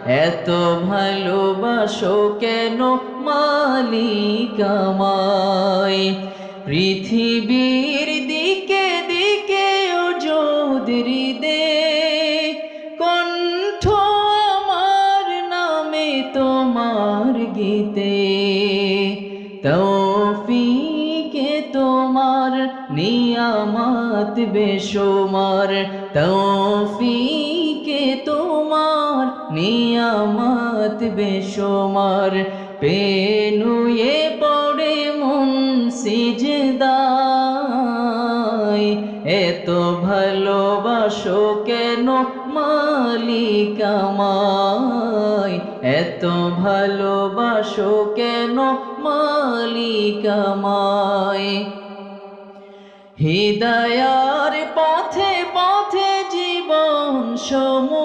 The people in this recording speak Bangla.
এত ভালোবাসো কেন মালিক আমায়। পৃথিবীর দিকে দিকে ওজোদরি দে, কণ্ঠ আমার নামে তোমার গীতে। তৌফিকে তোমার নিয়ামত বেশুমার, তৌফিকে তোমার নিয়ামত বেশুমার। পেনুয়ে পড়ে মন সিজদায়, এত ভালোবাসো কেন মালিক আমায়। এত ভালোবাসো কেন মালিক আমায়। হিদায়ার পথে পথে জীবন সমূহ